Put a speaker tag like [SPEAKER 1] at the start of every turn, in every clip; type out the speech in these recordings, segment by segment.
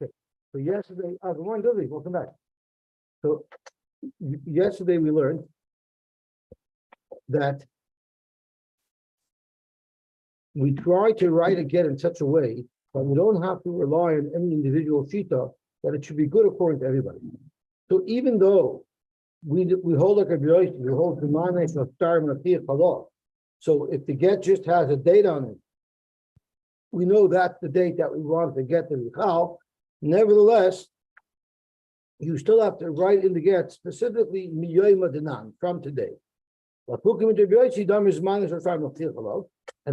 [SPEAKER 1] Okay. So yesterday, good morning, Dudley. Welcome back. So yesterday we learned that we try to write a get in such a way that we don't have to rely on any individual shita, that it should be good according to everybody. So even though we hold like a Yosy, we hold Zemanes of Star Matiach Halal. So if the get just has a date on it, we know that's the date that we want to get the Michal. Nevertheless, you still have to write in the get specifically Miyoyma Dinan, from today. And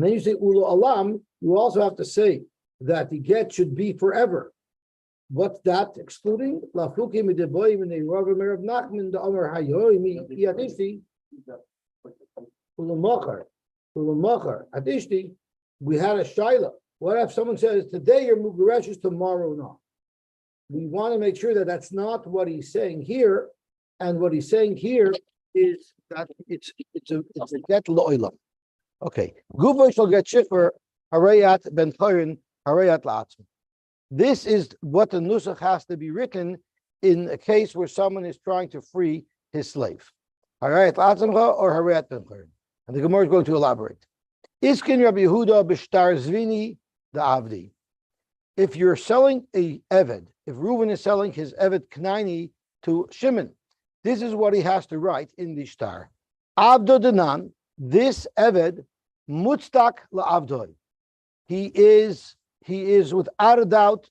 [SPEAKER 1] then you say Ulu Alam, you also have to say that the get should be forever. What's that excluding? We had a shaila. What if someone says today your mugaresh is tomorrow not? We want to make sure that that's not what he's saying here, and what he's saying here is that it's a get lo'ilam. Okay. Guvo shall get shiffer harayat ben chayrin harayat la'atzmi. This is what the nusach has to be written in a case where someone is trying to free his slave. Harayat la'atzmcha or harayat ben chayrin. And the Gemara is going to elaborate. Iskin Rabbi Yehuda b'shtar zvini the avdi. If you're selling a eved, if Reuven is selling his eved knaini to Shimon, this is what he has to write in the shtar. Avdo denan, this eved mutstak la'avdoi. He is without a doubt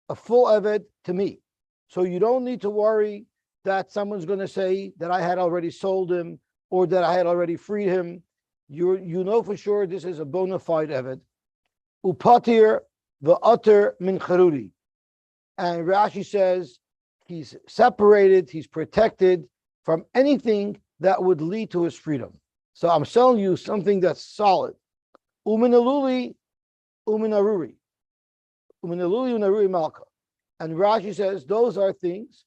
[SPEAKER 1] a full eved to me. So you don't need to worry that someone's going to say that I had already sold him or that I had already freed him. You know for sure this is a bona fide eved. Upatir v'ater min charuri. And Rashi says he's separated, he's protected from anything that would lead to his freedom. So I'm selling you something that's solid. Umin aluli, umin aruri. Umin aluli, umin aruri malka. And Rashi says those are things,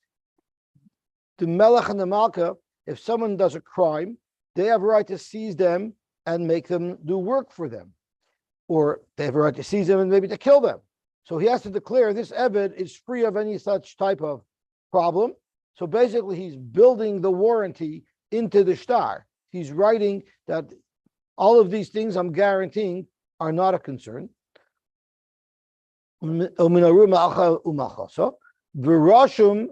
[SPEAKER 1] the melech and the malka, if someone does a crime, they have a right to seize them and make them do work for them. Or they have a right to seize them and maybe to kill them. So he has to declare this eved is free of any such type of problem. So basically he's building the warranty into the shtar. He's writing that all of these things I'm guaranteeing are not a concern. So Virashum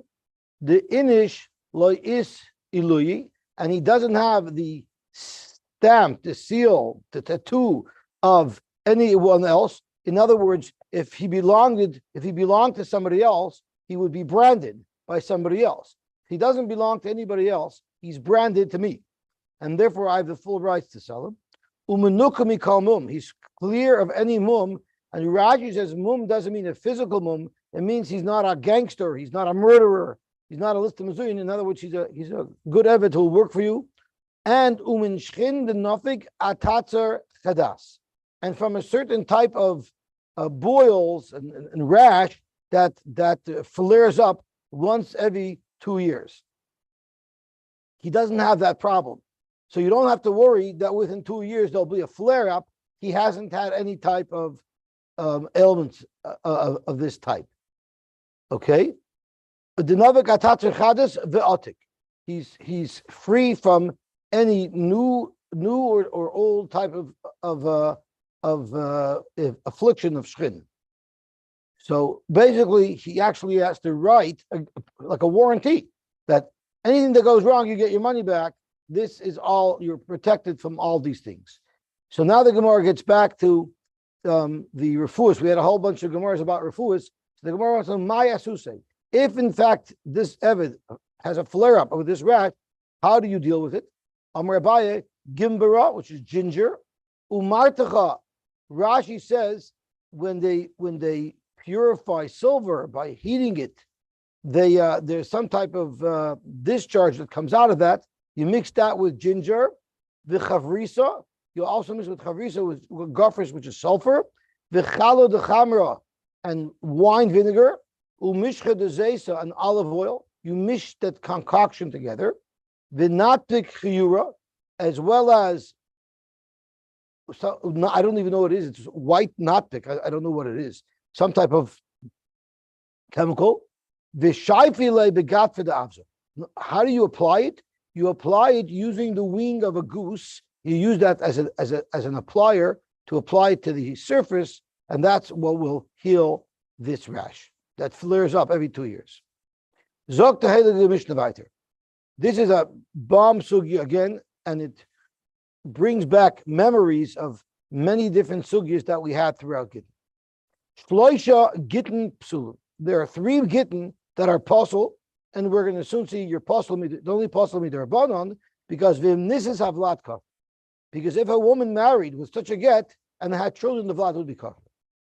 [SPEAKER 1] the inish lo is iluyi, and he doesn't have the stamp, the seal, the tattoo of anyone else. In other words, if he belonged to somebody else, he would be branded by somebody else. If he doesn't belong to anybody else, he's branded to me, and therefore I have the full rights to sell him. Umenukami kal mum. He's clear of any mum, and Rashi says mum doesn't mean a physical mum. It means he's not a gangster, he's not a murderer, he's not a list of Mizuyin. In other words, he's a good eved who will work for you. And umin shchin the nafik atatzer chadas. And from a certain type of boils and rash that flares up once every 2 years. He doesn't have that problem. So you don't have to worry that within 2 years there'll be a flare-up. He hasn't had any type of ailments of this type. Okay? He's free from any new or old type of affliction of shchin. So basically, he actually has to write like a warranty that anything that goes wrong, you get your money back. This is all, you're protected from all these things. So now the Gemara gets back to the refuahs. We had a whole bunch of Gemaras about refuahs. So the Gemara wants to know, Maya Suse. If in fact this eved has a flare-up of this rat, how do you deal with it? Amar Abaye, Gimbara, which is ginger. Umartacha. Rashi says when they purify silver by heating it, there's some type of discharge that comes out of that. You mix that with ginger, the chavrisa. You also mix with chavrisa with gofres, which is sulfur, the chalo de chamra, and wine vinegar, umishcha de zesa, and olive oil. You mix that concoction together, v'natpik chiyura, as well as, so, I don't even know what it is. It's white notpick. I don't know what it is. Some type of chemical. V'shayfile begat for the avza. How do you apply it? You apply it using the wing of a goose. You use that as an applier to apply it to the surface, and that's what will heal this rash that flares up every 2 years. Zok tehele the Mishnah weiter. This is a bomb sugi again, and it brings back memories of many different sugis that we had throughout Gittin. Shloisha Gittin psulim. There are 3 Gittin that are pasul, and we're going to soon see your pasul, the only pasul midrabanan, because v'imnisis havlat kaf. Because if a woman married with such a get and had children, the vlad would be kaf.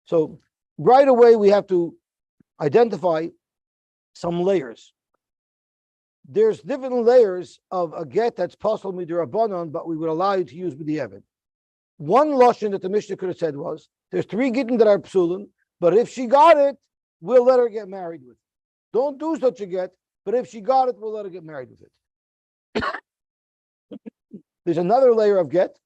[SPEAKER 1] So right away we have to identify some layers. There's different layers of a get that's pasul midrabanan, but we would allow you to use b'diavad. One lashon that the Mishnah could have said was, there's 3 Gittin that are psulim, but if she got it, we'll let her get married with it. Don't do such a get, but if she got it, we'll let her get married with it. There's another layer of get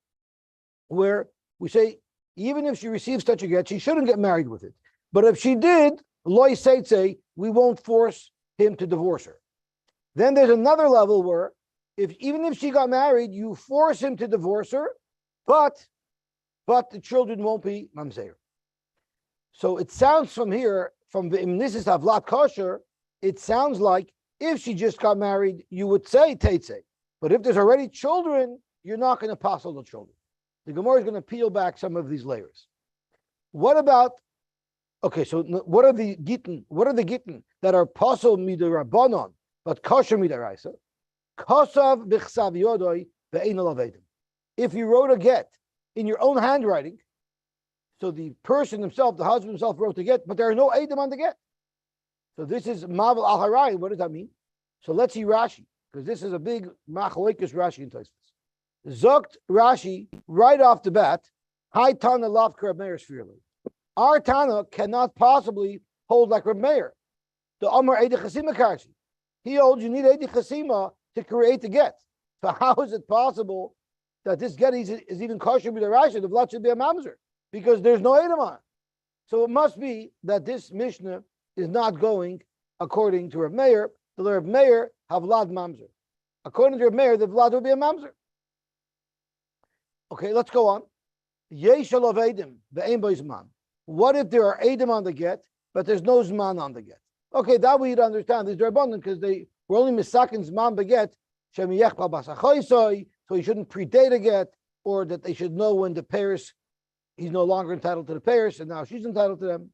[SPEAKER 1] where we say, even if she receives such a get, she shouldn't get married with it. But if she did, loy seitze, we won't force him to divorce her. Then there's another level where, even if she got married, you force him to divorce her, but the children won't be mamzer. So it sounds from here, from the imnisis havlat kosher, it sounds like if she just got married, you would say teitze. But if there's already children, you're not going to pass all the children. The Gemara is going to peel back some of these layers. What about, okay, so what are the Gittin? What are the Gittin that are pasul midarabanan, but kosher midaraisa? Kosav b'chsav yodoi ve'ein alavedim. If you wrote a get in your own handwriting, so the person himself, the husband himself wrote the get, but there are no edim on the get. So this is Mavel al Harai. What does that mean? So let's see Rashi, because this is a big machlokes Rashi in Tosfos. Zokt Rashi right off the bat. Hi Tana Lavka Reb Meir Sfirli. Our Tana cannot possibly hold like Reb Meir. The Amar Eidi Chasima Karsi. He holds you need Eidi Chasima to create the get. So how is it possible that this get is even kosher with the Rashi? The vlad should be a mamzer because there's no edim on it. So it must be that this Mishnah is not going according to Reb Meir. The Reb Meir have vlad mamzer. According to Reb Meir, the vlad will be a mamzer. Okay, let's go on. Yeshal of edim ve'ein bo zman. What if there are edim on the get, but there's no zman on the get? Okay, that we'd understand. These are abundant because they were only misakin zman beget shemiyech basachoisoi, so he shouldn't predate a get, or that they should know when the pairs he's no longer entitled to the pairs, and now she's entitled to them.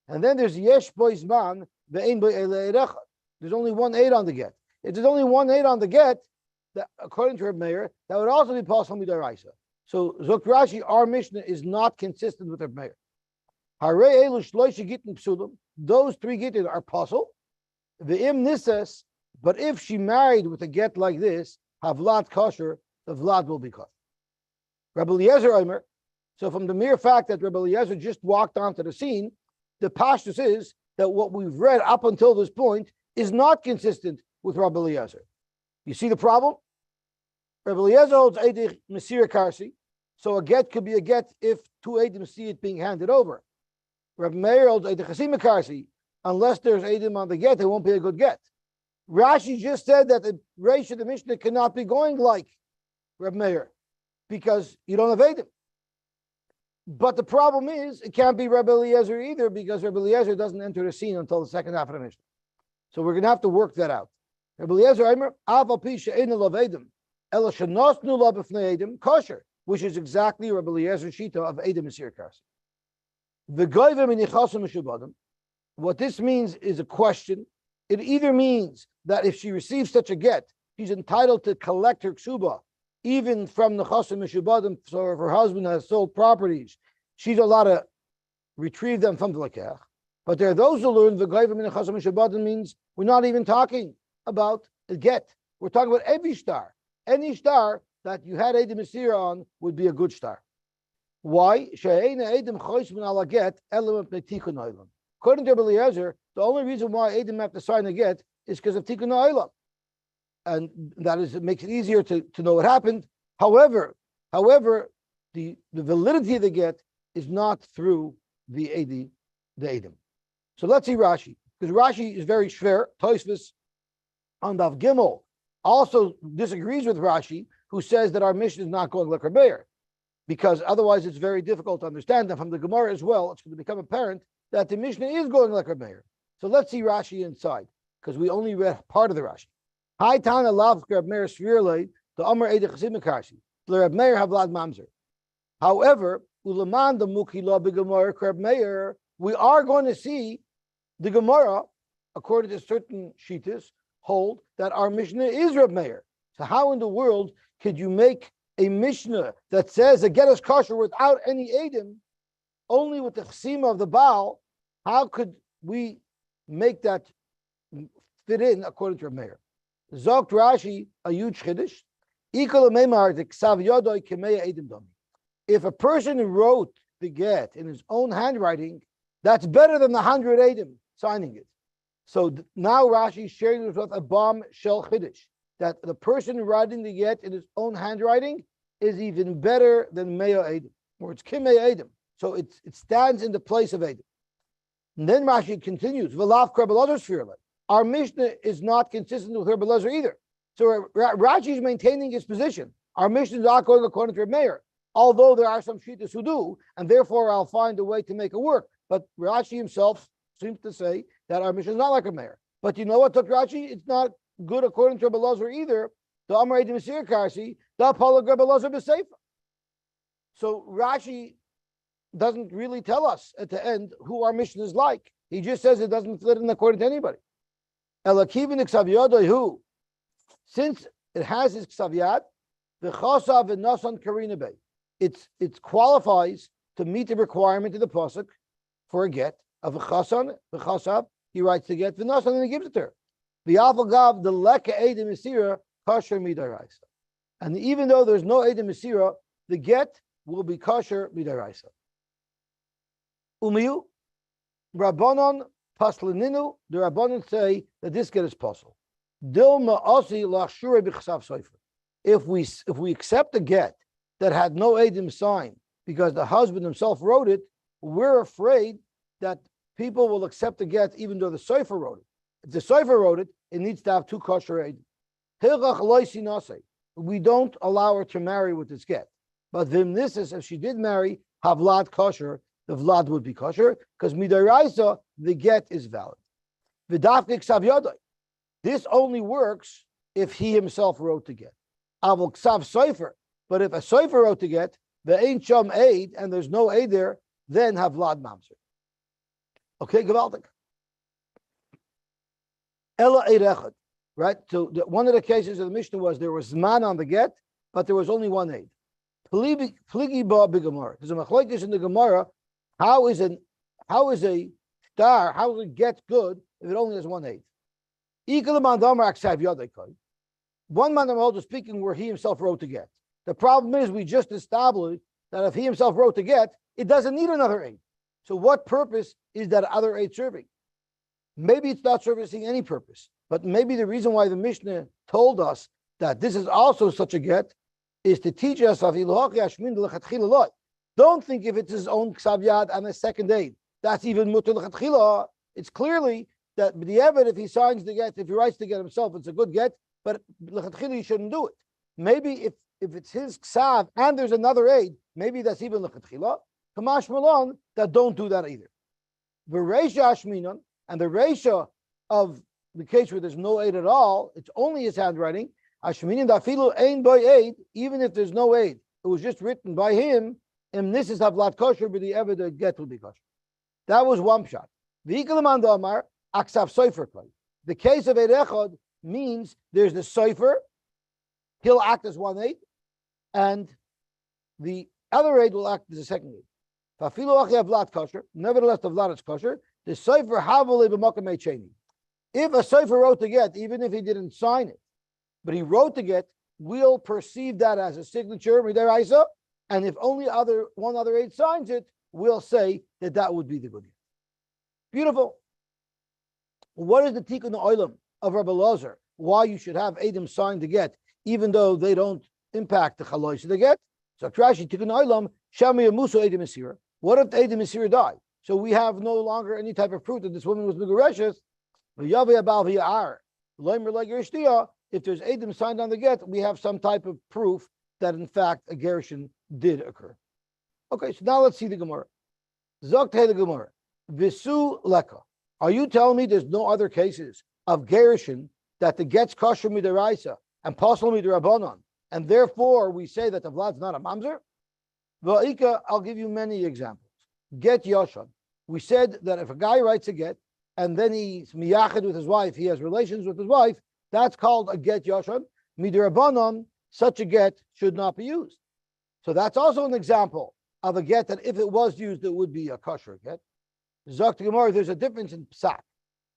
[SPEAKER 1] And then there's yesh boy zman ve'ein bo eleirech. There's only 1 aid on the get. If there's only 1 aid on the get, that according to Reb Meir, that would also be possible midaraisa. So Zok Rashi, our Mishnah is not consistent with Reb Meir. Harei elu shloisha gittin psulim. Those 3 gittin are pasul. Ve'im nisas, but if she married with a get like this, havlat kosher, the vlad will be kosher. Rabbi Eliezer Omer. So from the mere fact that Rabbi Eliezer just walked onto the scene, the pashtus is that what we've read up until this point is not consistent with Rabbi Eliezer. You see the problem? Rabbi Eliezer holds Eidich Mesir Karsi, so a get could be a get if 2 Eidim see it being handed over. Rabbi Meir holds Eidich Chasima Karsi, unless there's Eidim on the get, it won't be a good get. Rashi just said that the Reish of the Mishnah cannot be going like Rabbi Meir, because you don't have Eidim. But the problem is, it can't be Rabbi Eliezer either, because Rabbi Eliezer doesn't enter the scene until the second half of the Mishnah. So we're going to have to work that out. Rabbi Eliezer Omer, Aval Pi she'einu lav Eidim, ela shenosnu lav b'fnei Eidim, kosher, which is exactly Rabbi Eliezer's shita of Eidim Mesir Karsi. V'goyvim inichasim mishubadim. What this means is a question. It either means that if she receives such a get, she's entitled to collect her ksuba, even from the chasim mishubadim. So if her husband has sold properties, she's allowed to retrieve them from the lekech. But there are those who learn v'goyvim inichasim mishubadim means we're not even talking about a get. We're talking about every star. Any star that you had Eidim Mesir on would be a good star. Why? According to Rabbi Eliezer, the only reason why Eidim have to sign a get is because of Tikkun Ha'olam. And that is, it makes it easier to know what happened. However, the validity of the get is not through the Eidim. So let's see Rashi. because Rashi is very shver. Tosfos on Daf Gimel also disagrees with Rashi, who says that our mission is not going like Beir, because otherwise it's very difficult to understand. And from the Gemara as well, it's going to become apparent that the Mishnah is going like Beir. So let's see Rashi inside, because we only read part of the Rashi. Hi Tana Lav Reb Meir Svirle the Amar Eide Chasim Karsi. Reb Meir Havlad Mamzer. However, Ulaman the Mukila B'Gemara Reb Meir, we are going to see the Gemara, according to certain shittas, hold that our Mishnah is Reb Meir. So how in the world could you make a Mishnah that says a get us kosher without any edim, only with the chesima of the Baal? How could we make that fit in according to Reb Meir? Zogt Rashi a huge chiddush. If a person wrote the get in his own handwriting, that's better than the 100 edim signing it. So now Rashi is sharing with us a bomb shel chiddush, that the person writing the get in his own handwriting is even better than Mea Edim, or it's Kimei Edim. So it stands in the place of Edim. And then Rashi continues, V'laf Elazar's Firle. Our Mishnah is not consistent with Elazar either. So Rashi is maintaining his position. Our Mishnah is not going according to Reb Meir, although there are some shittas who do, and therefore I'll find a way to make it work. But Rashi himself seems to say that our Mishnah is not like Reb Meir. But you know what, Rashi? It's not good according to Reb Elazar either. The Amar Edim Mesir Karsi, the Apollo Reb Elazar B'Seifa. So Rashi doesn't really tell us at the end who our Mishnah is like. He just says it doesn't fit in according to anybody. Elakivin Ksaviyadoi who, since it has his Ksaviyad, the Chasav and Nasan Karina Bey, it qualifies to meet the requirement of the pasuk for a get of a Chasan, the Chasav. He writes the get, the Nasan, and he gives it to her. The Gav, the Leka Edim Mesira, Kasher Midaraisa. And even though there's no Edim Mesira, the get will be Kasher Midaraisa. Umiyu, Rabbanon Paslaninu, the Rabbanon say that this get is possible. Dilma Asi Lachshure B'Chsav Sofer. If we accept the get that had no Edim sign because the husband himself wrote it, we're afraid that people will accept the get even though the Sofer wrote it. If the Sofer wrote it, it needs to have two kosher Edim. We don't allow her to marry with this get. But this is, if she did marry, Havlad kosher, the Vlad would be kosher, because Midaraisa, the get is valid. V'dafnik Ksav Yodai. This only works if he himself wrote the get. Avol Ksav Sofer. But if a Sofer wrote the get, the ain't sham aid, and there's no aid there, then Havlad Mamzer. Okay, Gewaltig. Ella Eid Echad. Right? So one of the cases of the Mishnah was there was man on the get, but there was only one aid. Pligi ba b'Gemara. There's a machlokes in the Gemara. How is a star? How does it get good if it only has one aid? One man is speaking where he himself wrote the get. The problem is we just established that if he himself wrote the get, it doesn't need another aid. So what purpose is that other aid serving? Maybe it's not servicing any purpose. But maybe the reason why the Mishnah told us that this is also such a get is to teach us of don't think if it's his own Ksav and a second aid, that's even mutter l'chatchila. It's clearly that the Eved, if he signs the get, if he writes the get himself, it's a good get, but l'chatchila, you shouldn't do it. Maybe if it's his Ksav and there's another aid, maybe that's even l'chatchila. Kamash Malon, that don't do that either. The Reisha Ashminon, and the Reisha of the case where there's no aid at all, it's only his handwriting. Ashminin dafilu ain by aid, even if there's no aid, it was just written by him. And this is havlat kosher, but the ever the get will be kosher. That was one shot. The case of Eid Echad means there's the sofer, he'll act as one aid, and the other aid will act as a second aid. Nevertheless, the vlat is kosher. The sofer havul b'makom cheni. If a sofer wrote the get, even if he didn't sign it, but he wrote the get, we'll perceive that as a signature, midaraisa, and if only one other aid signs it, we'll say that would be the good get. Beautiful. What is the tikkun olam of Rabbi Elazar? Why you should have Adam sign the get, even though they don't impact the chalois of the get? So Rashi tikkun olam shami musu Adam Mesira. What if the Adam Mesira die? So we have no longer any type of proof that this woman was Megureshes. If there's Edom signed on the get, we have some type of proof that in fact a gerushin did occur. Okay, so now let's see the Gemara. Zoktei the Gemara. Visu leka. Are you telling me there's no other cases of gerushin that the get's kosher midaraisa and possible midarabanan, and therefore we say that the vlad's not a mamzer? Va'ika, I'll give you many examples. Get yoshan. We said that if a guy writes a get and then he's miyachid with his wife, he has relations with his wife, that's called a get yoshan. Midarabanan, such a get should not be used. So that's also an example of a get that if it was used, it would be a kosher get. Zok Gemara, there's a difference in psak,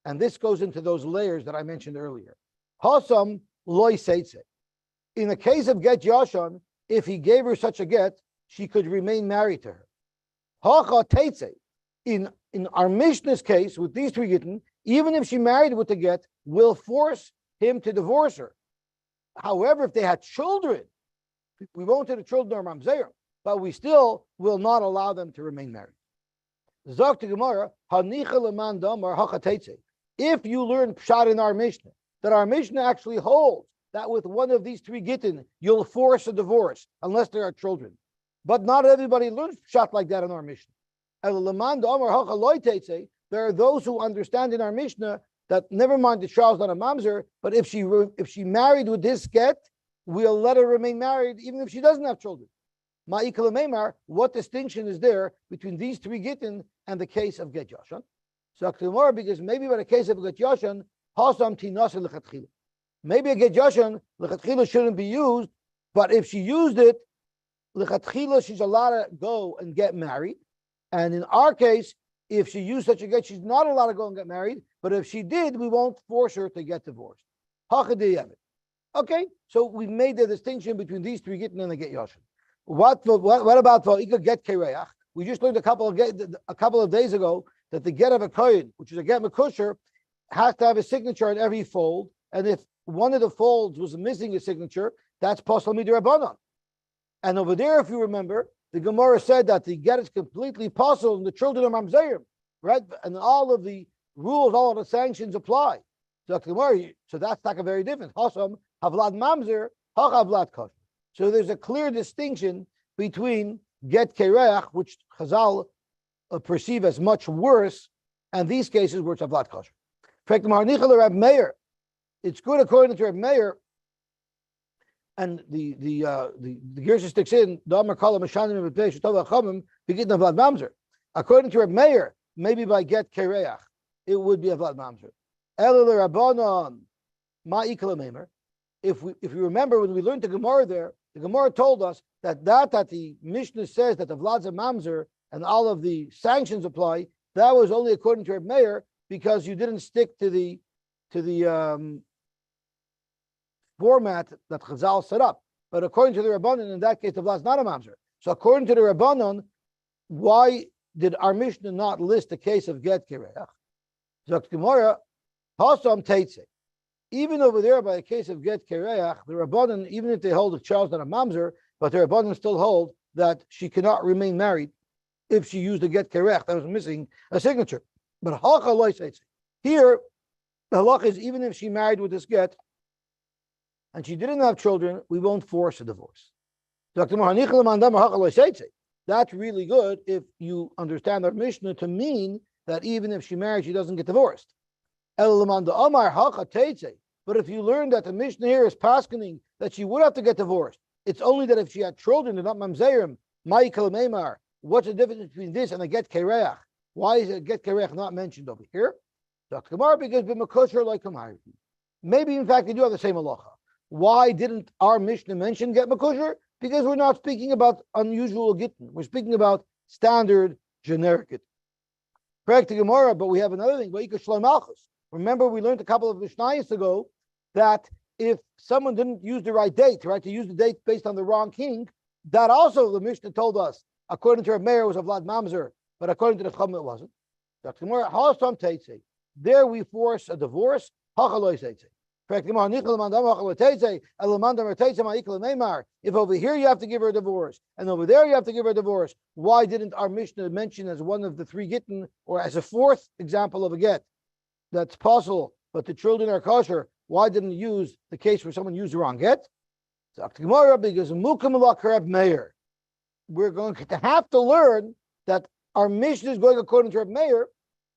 [SPEAKER 1] and this goes into those layers that I mentioned earlier. Hasam loy seitze. In the case of get yoshan, if he gave her such a get, she could remain married to her. Hacha teitze. In our Mishnah's case, with these three gittin, even if she married with the get, will force him to divorce her. However, if they had children, we won't have the children or mamzerim, but we still will not allow them to remain married. Zok to Gemara, hanicha leman damar hacha teitze. If you learn pshat in our Mishnah, that our Mishnah actually holds that with one of these three gittin, you'll force a divorce unless there are children. But not everybody learns pshat like that in our Mishnah. There are those who understand in our Mishnah that never mind the child's not a mamzer, but if she married with this get, we'll let her remain married even if she doesn't have children. Ma'ikal meimar, what distinction is there between these three gittin and the case of get yoshan? So because maybe by the case of get yoshan, hasam tinasa lechatchila. Maybe a get yoshan lechatchila shouldn't be used, but if she used it, lechatchila she's allowed to go and get married. And in our case, if she used such a get, she's not allowed to go and get married. But if she did, we won't force her to get divorced. Okay, so we made the distinction between these three gittin and the get yoshan. What about va'ika get kereach? We just learned a couple of days ago that the get of a kohen, which is a get mekusher, has to have a signature on every fold. And if one of the folds was missing a signature, that's posel midirabanan. And over there, if you remember, the Gemara said that the get is completely possible and the children are mamzerim, right? And all of the rules, all of the sanctions apply. So that's like a very different. Hasam havlad mamzer, havlad kosher. So there's a clear distinction between get kereach, which Chazal perceive as much worse, and these cases where it's havlad kosher. It's good according to Reb Meir. And the Gersa sticks in, according to Reb Meir, maybe by get kereach, it would be a vlad mamzer. If you remember when we learned the Gemara there, the Gemara told us that the Mishnah says that the vlad's a mamzer and all of the sanctions apply. That was only according to Reb Meir because you didn't stick to the format that Chazal set up. But according to the Rabbanon, in that case, the vlad's not a mamzer. So according to the Rabbanon, why did our Mishnah not list the case of get kereach? Zok Gemara, hasam teitze. Even over there, by a case of get kereach, the Rabbanon, even if they hold the child's not a mamzer, but the Rabbanon still hold that she cannot remain married if she used the get kereach that was missing a signature. But halacha lo teitze. Here, the halacha is even if she married with this get and she didn't have children, we won't force a divorce. That's really good if you understand our Mishnah to mean that even if she married, she doesn't get divorced. But if you learn that the Mishnah here is paskening that she would have to get divorced, it's only that if she had children, they're not mamzerim. What's the difference between this and a get kereach? Why is a get kereach not mentioned over here? Because maybe in fact they do have the same halacha. Why didn't our Mishnah mention get mekusher? Because we're not speaking about unusual gittin. We're speaking about standard, generic gittin. Correct the Gemara, but we have another thing. Remember, we learned a couple of Mishnayos ago that if someone didn't use the right date, right, to use the date based on the wrong king, that also the Mishnah told us, according to Reb Meir, was a Vlad Mamzer, but according to the Chum, it wasn't. There we force a divorce. If over here you have to give her a divorce, and over there you have to give her a divorce, why didn't our Mishnah mention as one of the three gittin, or as a fourth example of a get that's possible, but the children are kosher? Why didn't you use the case where someone used the wrong get? So because Meir, we're going to have to learn that our Mishnah is going according to Reb Meir,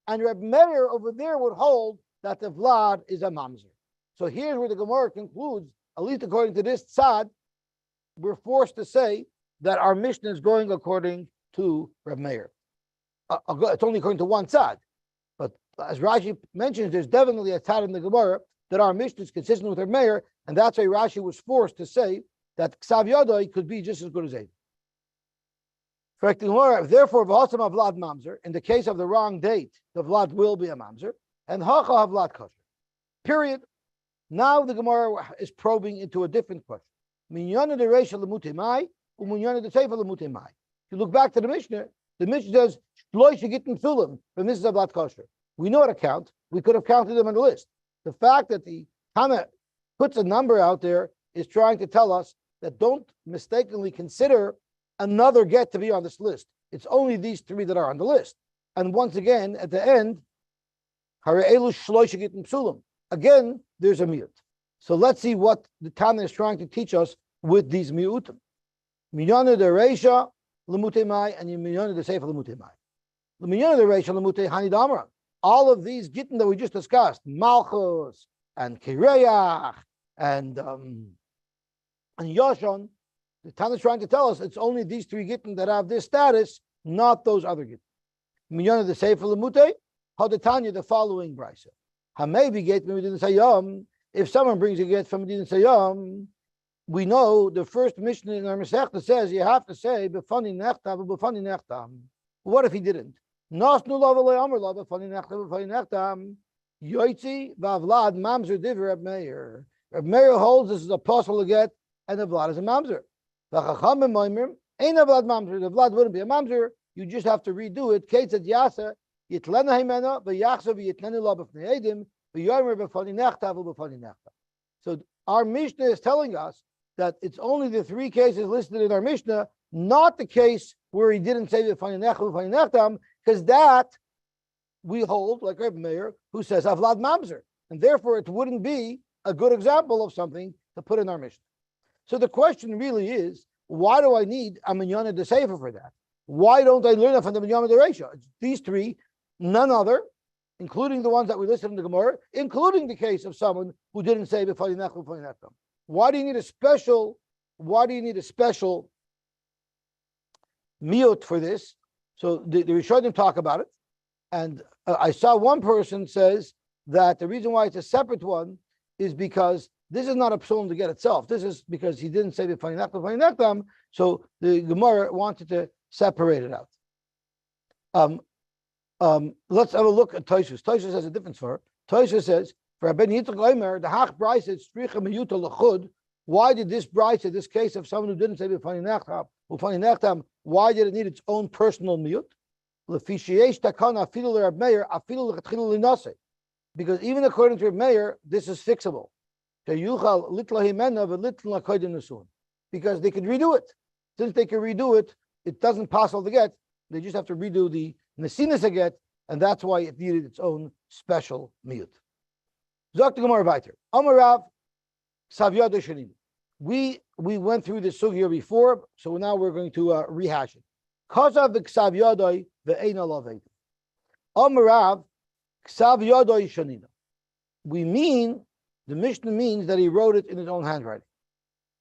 [SPEAKER 1] and Reb Meir over there would hold that the Vlad is a mamzer. So here's where the Gemara concludes, at least according to this tzad, we're forced to say that our Mishnah is going according to Reb Meir. It's only according to one tzad, but as Rashi mentions, there's definitely a tzad in the Gemara that our Mishnah is consistent with Reb Meir, and that's why Rashi was forced to say that Ksav Yodai could be just as good as Eid. Therefore, V'hasam Vlad mamzer, in the case of the wrong date, the Vlad will be a mamzer, and Hacha Vlad kosher. Period. Now the Gemara is probing into a different question. If you look back to the Mishnah says, from this is a Vlad kosher. We know how to count. We could have counted them on the list. The fact that the Tana puts a number out there is trying to tell us that don't mistakenly consider another get to be on this list. It's only these three that are on the list. And once again, at the end, again, there's a miut. So let's see what the Tana is trying to teach us with these miutim. Minyana de Reisha lemute mai and minyana de Sefer lemute mai. The minyana de Reisha lemute hani damra. All of these gittin that we just discussed, Malchus and Kireach and Yoshon, the Tana is trying to tell us it's only these three gittin that have this status, not those other gittin. Minyana de Sefer lemute hadetanya, the following brisa. Hamaybe get Medina Sayam. If someone brings a get from Medina Sayam, we know the first Mishnah in our Masechta says you have to say b'fani nechtam b'fani nechtam. What if he didn't? Nasnu lav amar lav b'fani nechtam b'fani nechtam. Yosy v'avlad mamzer divrei Reb Meir. Reb Meir holds this is a possible get, and the vlad is a mamzer. V'chachamim maimer ain't a vlad mamzer. The vlad wouldn't be a mamzer. You just have to redo it. Ketzad yasa. So our Mishnah is telling us that it's only the three cases listed in our Mishnah, not the case where he didn't say because that we hold like Reb Meir, who says Avlad Mamzer, and therefore it wouldn't be a good example of something to put in our Mishnah. So the question really is, why do I need a Minyana de Sefer for that? Why don't I learn it from the Minyana de Reisha? These three, none other, including the ones that we listed in the Gemara, including the case of someone who didn't say b'fani nechtam b'fani nechtam. Why do you need a special miut for this? So the Rishonim talk about it, and I saw one person says that the reason why it's a separate one is because this is not a psulim to get itself. This is because he didn't say b'fani nechtam b'fani nechtam, so the Gemara wanted to separate it out. Let's have a look at Tosfos. Tosfos has a different svara. Tosfos says, "For Ben Yitzchak Omer, the Hach Brisa Stricha Miyuta Lechud." Why did this Brisa, this case of someone who didn't say b'fani nechtam, why did it need its own personal miyut? Lefishiyesh takana afilu l'Reb Meir afilu l'chatchilu l'naseh. Because even according to Reb Meir, this is fixable. Sheyuchal litla himena v'litla kodim nesun. Because they could redo it. Since they can redo it, it doesn't pass all the get. They just have to redo the Nesinas aget, and that's why it needed its own special miyut. Zok the Gemara weiter. Amarav Savyad Shanim. We went through this sugya before, so now we're going to rehash it. Kazav Ksavyadoi ve'eina laveit. Amarav Ksavyadoi Shanina. We mean the Mishnah means that he wrote it in his own handwriting.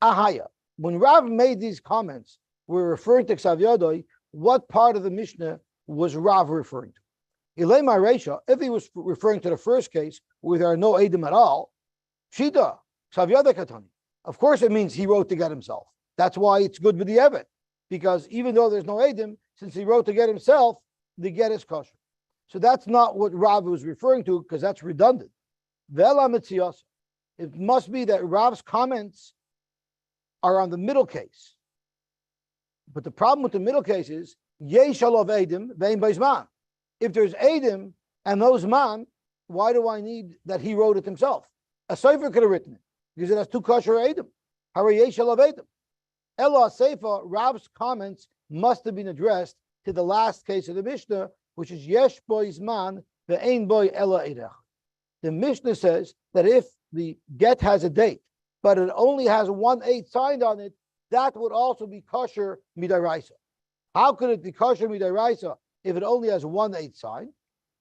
[SPEAKER 1] Ahaya. When Rav made these comments, we're referring to Ksavyadoi. What part of the Mishnah was Rav referring to? Ilema Reisha, if he was referring to the first case where there are no Eidim at all, Shita, Savyada Katani. Of course it means he wrote to get himself. That's why it's good with the Evet. Because even though there's no Eidim, since he wrote to get himself, the get is kosher. So that's not what Rav was referring to, because that's redundant. Vela Mitzias. It must be that Rav's comments are on the middle case. But the problem with the middle case is, Yeshalav Eidim, Vein Beizman. If there's Eidim and those man, why do I need that he wrote it himself? A Sofer could have written it because it has two kosher Eidim. Harayesh alav Eidim. Ella Seifa, Rav's comments must have been addressed to the last case of the Mishnah, which is Yesh boy's man, the Ein boy Ella Eidach. The Mishnah says that if the get has a date, but it only has 1/8 signed on it, that would also be kosher midaraisa. How could it be kosher midaraisa if it only has 1/8 signed?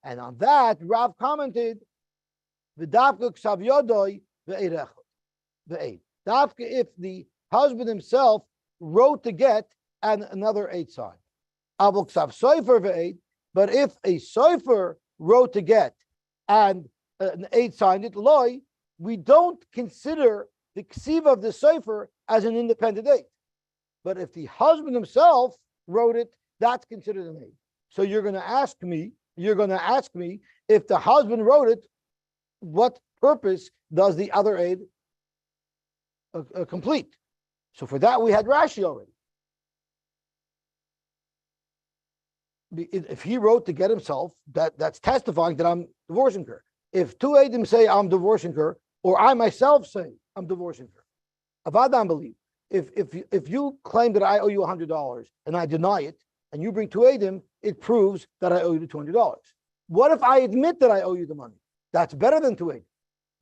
[SPEAKER 1] And on that, Rav commented, "V'davka ksav yodoi ve'erechot ve'eid." Dafka if the husband himself wrote the get and another 8 signed. Avol ksav sofer ve'eid. But if a sofer wrote the get and an 8 signed it, loy, we don't consider the ksiv of the sofer as an independent 8. But if the husband himself wrote it, that's considered an 8. So you're going to ask me if the husband wrote it, what purpose does the other 8 complete? So for that we had Rashi already. If he wrote to get himself, that's testifying that I'm divorcing her. If 2 Eidim say I'm divorcing her, or I myself say I'm divorcing her, Avadam believe. If you claim that I owe you $100 and I deny it, and you bring 2 Eidim, it proves that I owe you the $200. What if I admit that I owe you the money? That's better than 2 Eidim,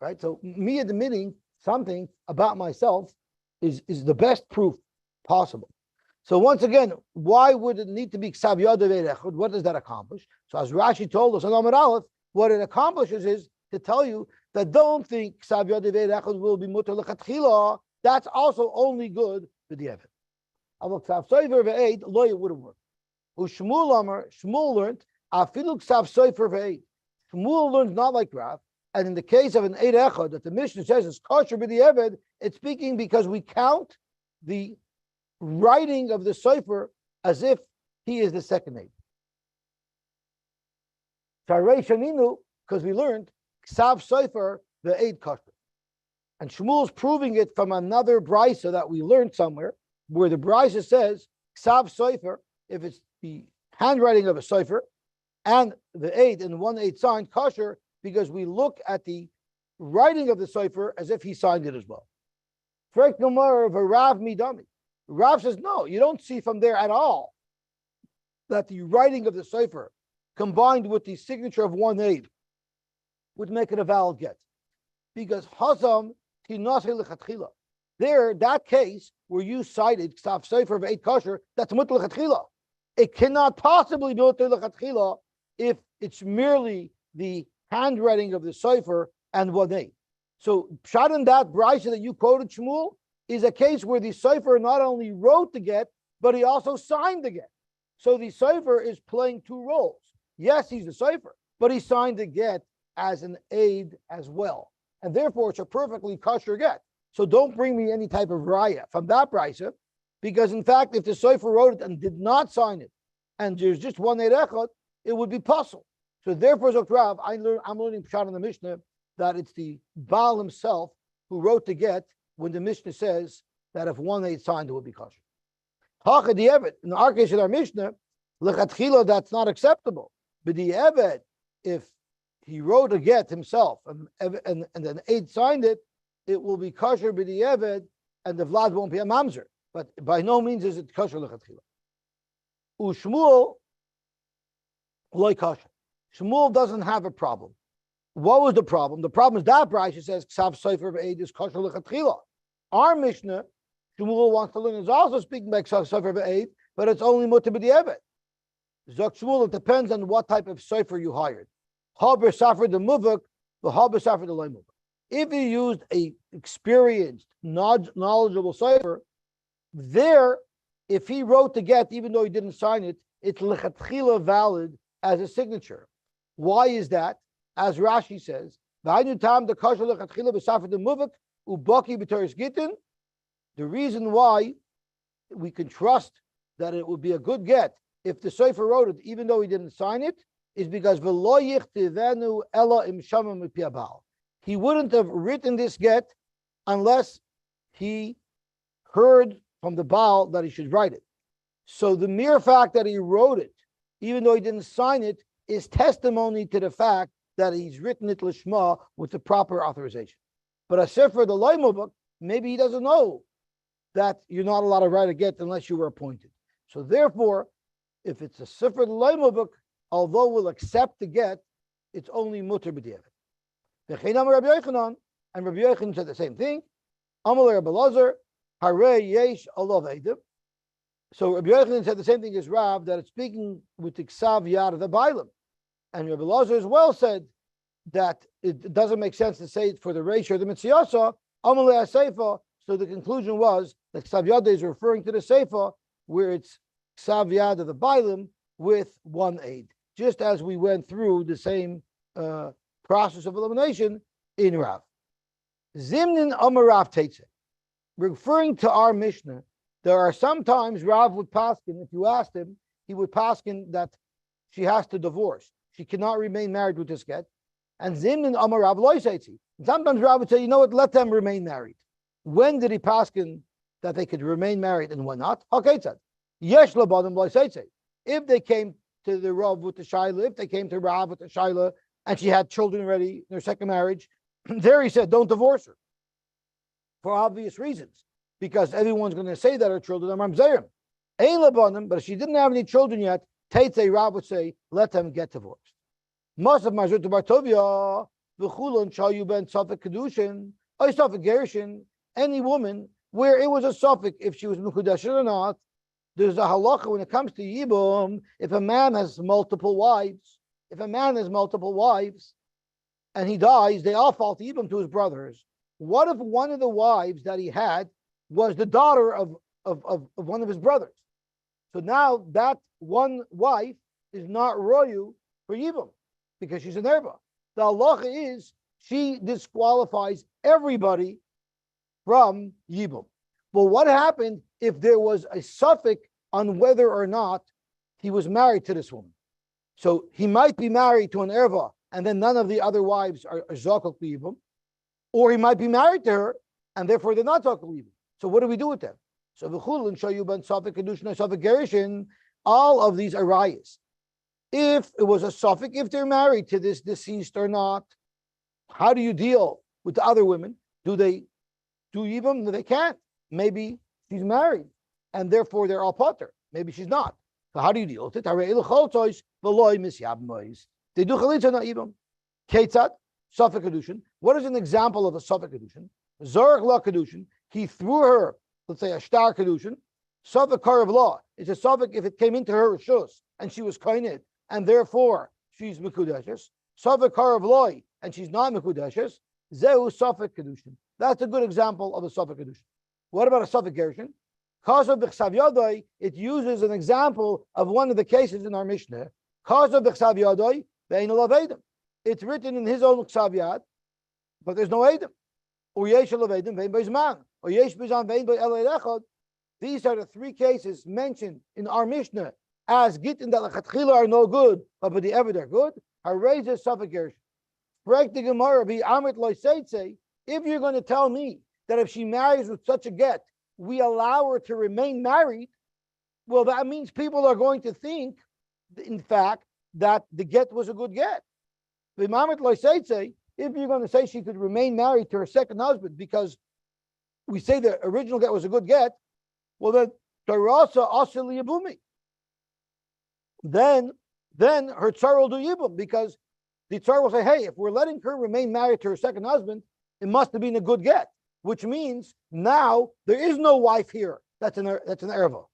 [SPEAKER 1] right? So me admitting something about myself is the best proof possible. So once again, why would it need to be ksav yad ve'erechot? What does that accomplish? So as Rashi told us on Amar Aleph, what it accomplishes is to tell you that don't think ksav yad ve'erechot will be mutar lechatchila. That's also only good for the Eved. Avol ksav sofer ve'eid, lo, it wouldn't work. Shmuel learned afilu ksav sofer ve'eid. Shmuel learns not like Rav, and in the case of an eid echad that the Mishnah says is kosher by the Eved, it's speaking because we count the writing of the sofer as if he is the second aid. Because we learned ksav sofer the aid kosher, and Shmuel's proving it from another brisa that we learned somewhere, where the brisa says ksav sofer, if it's the handwriting of a sofer and the aid in 1/8 signed kosher, because we look at the writing of the sofer as if he signed it as well. Frek nomar v'rav midami. Rav says, no, you don't see from there at all that the writing of the sofer combined with the signature of 1/8 would make it a valid get. Because Hazam Tinasei Lechatchila. There, that case where you cited Ksav Sofer of 8 kosher, that's Mutar Lechatchila. It cannot possibly be Mutar Lechatchila if it's merely the handwriting of the sofer and 1/8. So, Pshat in that brisa that you quoted, Shmuel, is a case where the sofer not only wrote the get, but he also signed the get. So the sofer is playing 2 roles. Yes, he's the sofer, but he signed the get as an aid as well. And therefore, it's a perfectly kosher get. So don't bring me any type of raya from that brisa, because in fact, if the sofer wrote it and did not sign it, and there's just 1/8 echad, it would be puzzle. So therefore, Zokrav, I'm learning Pshat in the Mishnah that it's the Baal himself who wrote the get, when the Mishnah says that if 1/8 signed, it would be kosher. Hacha the Eved, in our case in our Mishnah, lechatchila, that's not acceptable. But the Eved, if he wrote a get himself and then 8 signed it, it will be kosher by the Eved, and the Vlad won't be a mamzer. But by no means is it kosher lechatchila. Ushmuel loy kosher. Shmuel doesn't have a problem. What was the problem? The problem is that Brisa says ksav sofer ve'eid is kosher lechatchila. Our Mishnah, Shmuel wants to learn, is also speaking by ksav sofer ve'eid, but it's only mutar b'di'evet. Zok Shmuel, it depends on what type of sofer you hired. Haber safer the muvak, the haber safer the loy muvak. If you used a experienced, knowledgeable sofer, there, if he wrote the get, even though he didn't sign it, it's lechatchila valid as a signature. Why is that? As Rashi says, the reason why we can trust that it would be a good get if the sofer wrote it, even though he didn't sign it, is because he wouldn't have written this get unless he heard from the Baal that he should write it. So the mere fact that he wrote it, even though he didn't sign it, is testimony to the fact that he's written it lishma with the proper authorization. But a sefer the loimo book, maybe he doesn't know that you're not allowed to write a get unless you were appointed. So therefore, if it's a sefer the loimo book, although we'll accept the get, it's only mutter b'diavad. And Rabbi Yochanan said the same thing. Amalei Elazar, Harei Yesh Olav Eidim. So Rabbi Yochanan said the same thing as Rav, that it's speaking with the Ksav Yad of the Bailam. And Rabbi Elazar as well said that it doesn't make sense to say it for the ratio of the Mitziyasa, Amalei HaSeifa. So the conclusion was that Ksav Yad is referring to the Seifa, where it's Ksav Yad of the Bailam with one aid. Just as we went through the same process of elimination in Rav. Zimnin Amar Rav Teitze. Referring to our Mishnah, there are sometimes Rav would paskin, if you asked him, he would paskin that she has to divorce. She cannot remain married with this get. And Zimnin Amar Rav Loiseitzi. Sometimes Rav would say, you know what, let them remain married. When did he paskin that they could remain married and when not? Hakeitzad. Yesh labadim Loiseitzi. If they came to the Rav with the Shaila, if they came to Rav with the Shaila, and she had children already in her second marriage, there he said, don't divorce her. For obvious reasons. Because everyone's going to say that her children are mamzerim. Ein labanim, but if she didn't have any children yet, Teitze Rav would say, let them get divorced. Masav Mazut Bartovia, V'chulon Shayu Ben Safek Kedushin, or Safek Gerushin, any woman where it was a Safek if she was Mekudesh or not. There's a halacha when it comes to Yibum, if a man has multiple wives, and he dies, they all fall to Yibum to his brothers. What if one of the wives that he had was the daughter of one of his brothers? So now that one wife is not royu for Yibum because she's an erba. The halacha is she disqualifies everybody from Yibum. But what happened if there was a suffix on whether or not he was married to this woman? So he might be married to an erva, and then none of the other wives are zakok Yibum, or he might be married to her, and therefore they're not zakok Yibum. So what do we do with them? So v'chulin shayu ben safek kedushin safek gerushin, all of these arayas. If it was a suffix, if they're married to this deceased or not, how do you deal with the other women? Do they do Yibum? No, they can't. Maybe she's married, and therefore they're all potter. Maybe she's not. So how do you deal with it? They do chalitza, not Yibum. Ketzat, safek kedushin. What is an example of a safek kedushin? Zorach la kedushin. He threw her, let's say, a star kedushin. Safek karav law. It's a safek if it came into her rishus and she was koined, and therefore she's mekudeshes. Safek karav loy, and she's not mekudeshes. Zehu safek kedushin. That's a good example of a safek kedushin. What about a safek gerushin? Kasav b'chsav yadai, it uses an example of one of the cases in our Mishnah. Kasav b'chsav yadai, ve'ein olav edim. It's written in his own ksav yad, but there's no edim. Or yesh olav edim ve'ein b'zman. Or yesh b'zman ve'ein b'elei echad. These are the three cases mentioned in our Mishnah as gittin that lechatchila are no good, but the ever they're good. Harei is safek gerushin. Break the Gemara, be amit loiseitze. If you're going to tell me that if she marries with such a get, we allow her to remain married, well, that means people are going to think, in fact, that the get was a good get. If you're going to say she could remain married to her second husband because we say the original get was a good get, well, then then her tzar will do yibum, because the tzar will say, hey, if we're letting her remain married to her second husband, it must have been a good get, which means now there is no wife here that's an erva.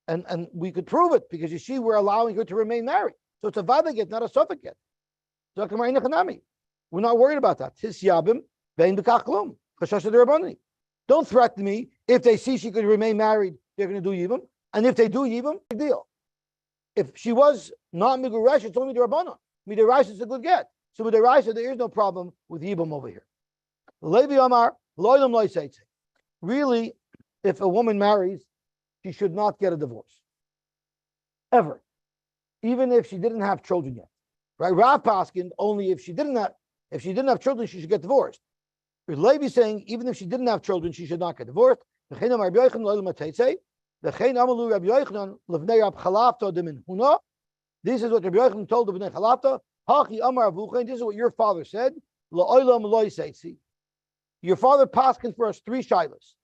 [SPEAKER 1] And we could prove it because you see we're allowing her to remain married. So it's a vada get, not a sofek get. We're not worried about that. Don't threaten me. If they see she could remain married, they're going to do yibum. And if they do yibum, big deal. If she was not miguresh, it's only midrabanan. Midiraisa is a good get. So midiraisa, there is no problem with yibum over here. Levi Amar, loylam loyseitze. Really, if a woman marries, she should not get a divorce. Ever. Even if she didn't have children yet. Right? Rav Paskin, only if she didn't have children, she should get divorced. Levi is saying, even if she didn't have children, she should not get divorced. This is what Rabbi Yochanan told the Bnei Chalafta. This is what your father said. Your father paskin for us 3 shilas.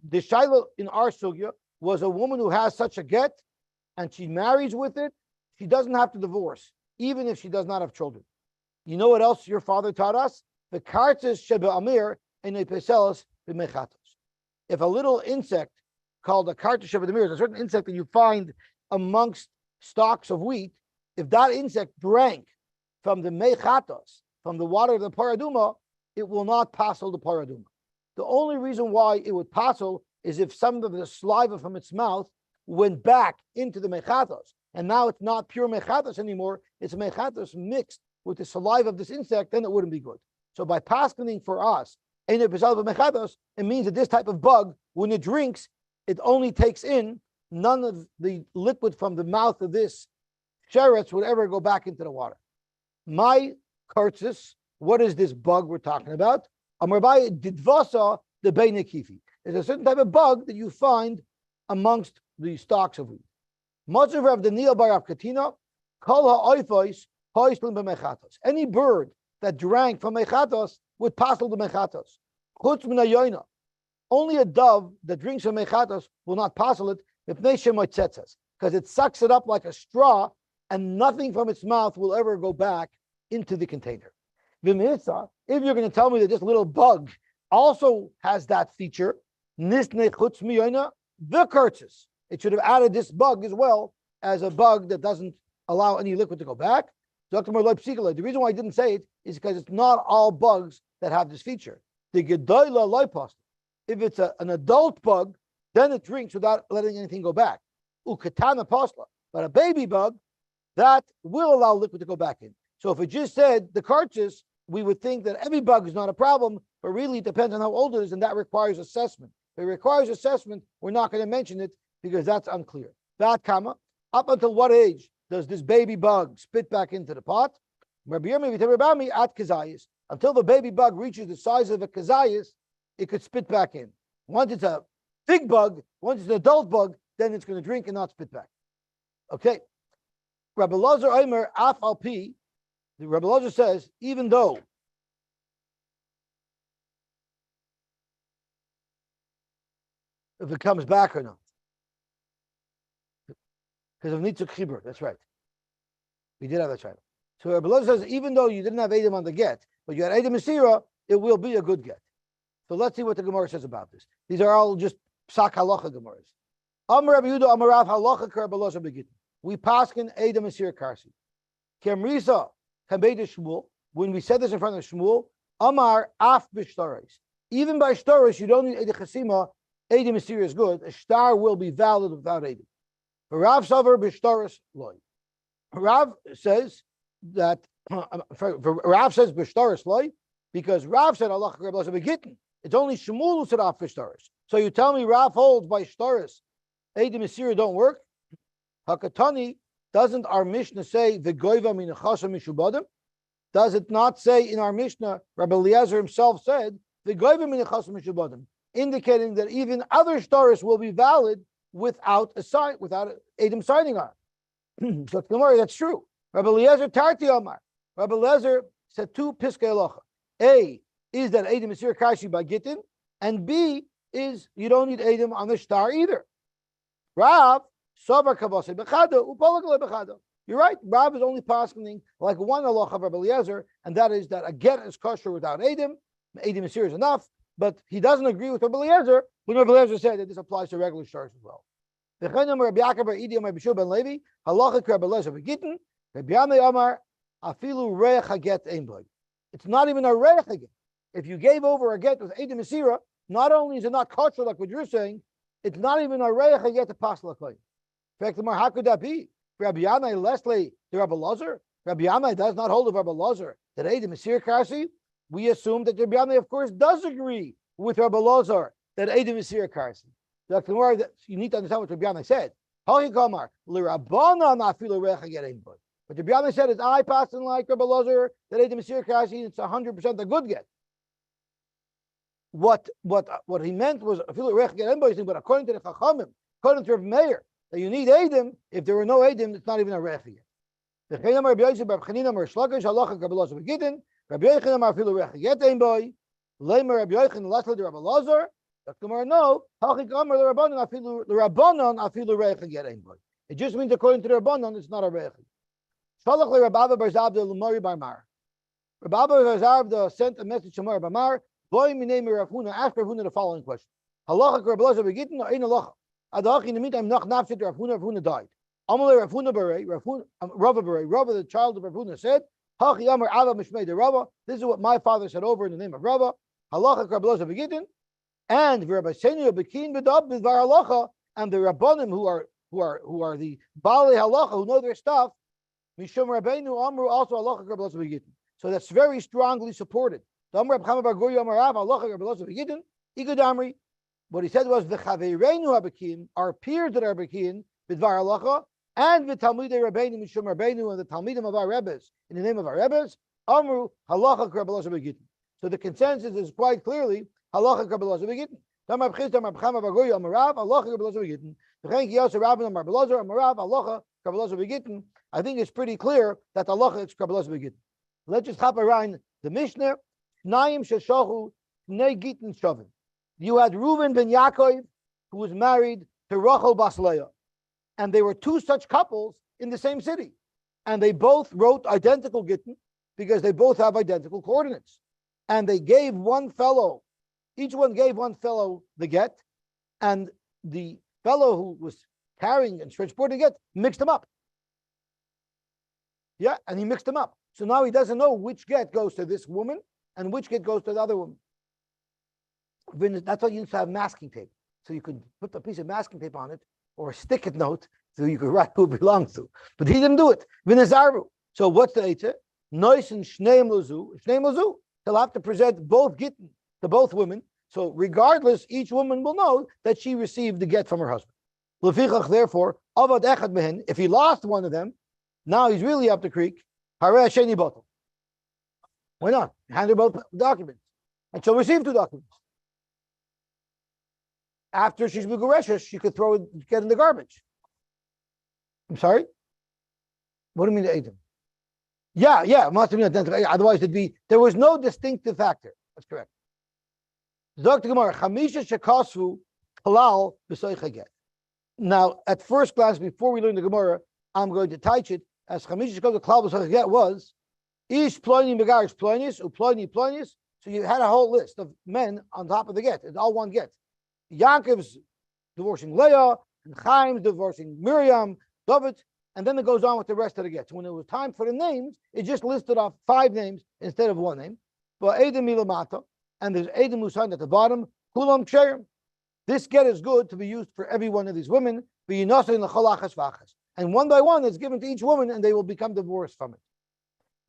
[SPEAKER 1] The shilah in our sugya was a woman who has such a get and she marries with it, she doesn't have to divorce, even if she does not have children. You know what else your father taught us? The kartis shebe amir and a peselos b'mechatos. If a little insect called a kartis shebe amir, a certain insect that you find amongst stalks of wheat, if that insect drank from the mechatos, from the water of the paraduma, it will not passel the paraduma. The only reason why it would passel is if some of the saliva from its mouth went back into the mechatos, and now it's not pure mechatos anymore, it's mechatos mixed with the saliva of this insect, then it wouldn't be good. So by paskening for us, it means that this type of bug, when it drinks, it only takes in, none of the liquid from the mouth of this sheretz would ever go back into the water. My kurtzis, what is this bug we're talking about? Amarbai didvasa the beinikifi. There's a certain type of bug that you find amongst the stalks of wheat. Matzav Rav Daniel bar Rav Katina, kol ha'oifos hoislim b'mechatos. Any bird that drank from mechatos would passel the mechatos. Chutz min hayoina. Only a dove that drinks from mechatos will not passel it because it sucks it up like a straw, and nothing from its mouth will ever go back into the container. If you're going to tell me that this little bug also has that feature, the kurtzis, it should have added this bug as well as a bug that doesn't allow any liquid to go back. The reason why I didn't say it is because it's not all bugs that have this feature. If it's an adult bug, then it drinks without letting anything go back. Ukatana pasla. But a baby bug, that will allow liquid to go back in. So if it just said the kurtzis, we would think that every bug is not a problem, but really it depends on how old it is, and that requires assessment. If it requires assessment, we're not going to mention it because that's unclear. That comma, up until what age does this baby bug spit back into the pot? Until the baby bug reaches the size of a kazayas, it could spit back in. Once it's a big bug, once it's an adult bug, then it's going to drink and not spit back. Okay. Rabbi Elazar Omer Af Al Pi, the Rabbi Elazar says, even though if it comes back or not, because of Nitzuk Chibur, that's right. We did have that child. So Rabbi Elazar says, even though you didn't have Edom on the get, but you had Edom Mesira, it will be a good get. So let's see what the Gemara says about this. These are all just psak halacha Gemaras. Amar Rabbi Yehuda Amar Rav halacha Rabbi Elazar begittin. We paskin Edom Mesira Karsi. Kemrisa Kambeida Shmuel. When we said this in front of Shmuel, Amar Af B'Shtaris. Even by Shtaris, you don't need Edom Chasima. Edom Mesira is good. A star will be valid without Edom. Rav Savar B'Shtaris Loy. Rav says that Rav says B'Shtaris Loy because Rav said Allah Rabbi Elazar begittin. It's only Shmuel who said Af B'Shtaris. So you tell me Rav holds by Shtaris, Edom Mesira don't work? Hakatani, doesn't our Mishnah say V'goiva min chasa mishubadim? Does it not say in our Mishnah, Rabbi Eliezer himself said V'goiva min chasa mishubadim, indicating that even other Shtaris will be valid without a sign, without Edom signing on. So Gemara, that's true. Rabbi Eliezer Tarti Omar. Rabbi Eliezer said 2 Piskei Halacha. A is that Edom Mesira Kashi by Gittin, and B is you don't need Edom on the star either. Rav Savar Kavase Bechado Upolakale Bechado. You're right. Rav is only passing like one halacha of Rabbi Eliezer, and that is that a get is kosher without Edom. Edom Mesira is enough, but he doesn't agree with Rabbi Eliezer when Rabbi Eliezer said that this applies to regular stars as well. Rabbi Yaakov Bar Idi Amar B'Shua Ben Levi halacha Rabbi Eliezer Begittin Rabbi Yamei Amar Afilu Reich Haget Ein Boy. It's not even a Reich Haget. If you gave over a get with Edom Mesira, not only is it not kosher like what you're saying, it's not even a Reich Haget to pass l'klayim. In fact, how could that be? Rabbi Yamei Leslie the Rabbi Elazar. Rabbi Yamei does not hold of Rabbi Elazar that Edom Mesira Karsi. We assume that Rabbi Yamei, of course, does agree with Rabbi Elazar that Edom Mesira Karsi. You need to understand what Rabbi Yamei said. But Rabbi Yamei said, "Is I passing like Rabbi Elazar that Edom Mesira Karsi? It's 100% a good get." What he meant was but according to the Chachamim, according to Rav Meir, that you need Edom. If there were no Edom, it's not even a Reich yet. Leimer Rabbi Yochanan Lasla de Rabbi Elazar. The Gemara no. Hachik Amar the Rabbanon afilu the Rabbanon afilu reicha get einboy. It just means according to the Rabbanon, it's not a reicha. Shalach le Rabbi Bar Zabda L'Mori Bar Mar. Rabbi Bar Zabda sent a message to Mar Bar Mar. Boy minei Rav Huna. Ask Rav Huna the following question: Halacha Rabbi Elazar begitten or ein halacha? Adach in the meantime nach nafshit Rav Huna. Rav Huna died. Amalei Rav Huna Barei. Rava Barei. Rava the child of Rav Huna said. Hachi Amar Ava Mishmei de Rava. This is what my father said over in the name of Rava. Halacha Rabbi Elazar begitten. And Rabbi Senu Bekin Bedab Bidvar Halacha, and the Rabbanim who are the Baalei Halacha who know their stuff. Mishum Rabbeinu Amru also Halacha Rabbi Elazar begitten. So that's very strongly supported. The Amar Rabbi Chama Bar Guri Amar Rav Halacha Rabbi Elazar begitten. Igud Amri. What he said was the Chavereinu Habekin, our peers that are Bekin Bidvar Halacha, and the Talmidei Rabbeinu Mishum Rabbeinu and the Talmidim of our Rebbes in the name of our Rebbes Amru Halacha Rabbi Elazar begitten. So the consensus is quite clearly Halacha Rabbi Elazar begitten. Tamar B'chis Tamar B'chama Bar Guri Amar Rav Halacha Rabbi Elazar begitten. V'chein ki Yosy Rabban Amar Elazar Amar Rav Halacha Rabbi Elazar begitten. I think it's pretty clear that halacha is Rabbi Elazar begitten. Let's just hop around the Mishnah. Naim sheshachu Nei Gittin Shavin. You had Reuven ben Yaakov, who was married to Rachel bas Leah, and they were two such couples in the same city, and they both wrote identical Gittin because they both have identical coordinates, and they gave one fellow, each one gave one fellow the get, and the fellow who was carrying and transporting the get mixed them up. Yeah, and he mixed them up. So now he doesn't know which get goes to this woman and which get goes to the other woman. That's why you used to have masking tape. So you could put a piece of masking tape on it or a stick-it note so you could write who it belongs to. But he didn't do it. V'nezaru. So what's the eitzah? Nois and shneim lozu. Shneim lozu. He'll have to present both gittin to both women. So regardless, each woman will know that she received the get from her husband. Lefichach, therefore, avad echad mehen. If he lost one of them, now he's really up the creek. Harei sheni bottle. Why not? Hand her both documents, and she'll receive two documents. After she's megureshes, she could throw it, get in the garbage. I'm sorry? What do you mean the Edom? Yeah, it must have been identical. Otherwise, there was no distinctive factor. That's correct. Dr. Gemara, Chamisha Shekasvu Halal B'Soicha Get. Now, at first glance, before we learn the Gemara, I'm going to teach it as Chamisha Shekasvu Halal B'Soicha Get was Ish Ploini Megarish Ploinis Uploini Ploinis. So you had a whole list of men on top of the get. It's all one get. Yaakov's divorcing Leah, and Chaim's divorcing Miriam, David, and then it goes on with the rest of the gets. When it was time for the names, it just listed off 5 names instead of 1 name. But Edom Milamata, and there's Edom who signed at the bottom, Kulam Ksherim. This get is good to be used for every one of these women, and one by one it's given to each woman, and they will become divorced from it.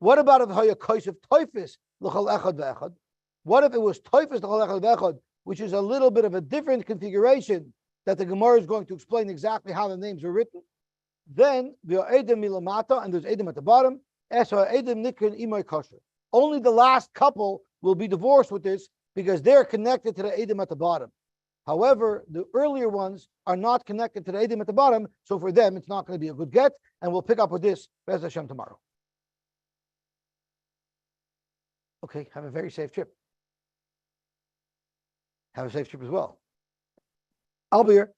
[SPEAKER 1] What about if Hayakosef Toifis L'chol Echad Ve'echad? What if it was Toifis L'chol Echad Ve'echad, which is a little bit of a different configuration that the Gemara is going to explain exactly how the names were written? Then the Edom Milamata, and there's Edom at the bottom. Only the last couple will be divorced with this because they're connected to the Edom at the bottom. However, the earlier ones are not connected to the Edom at the bottom, so for them it's not going to be a good get, and we'll pick up with this Bez Hashem tomorrow. Okay, have a very safe trip. Have a safe trip as well. I'll be here.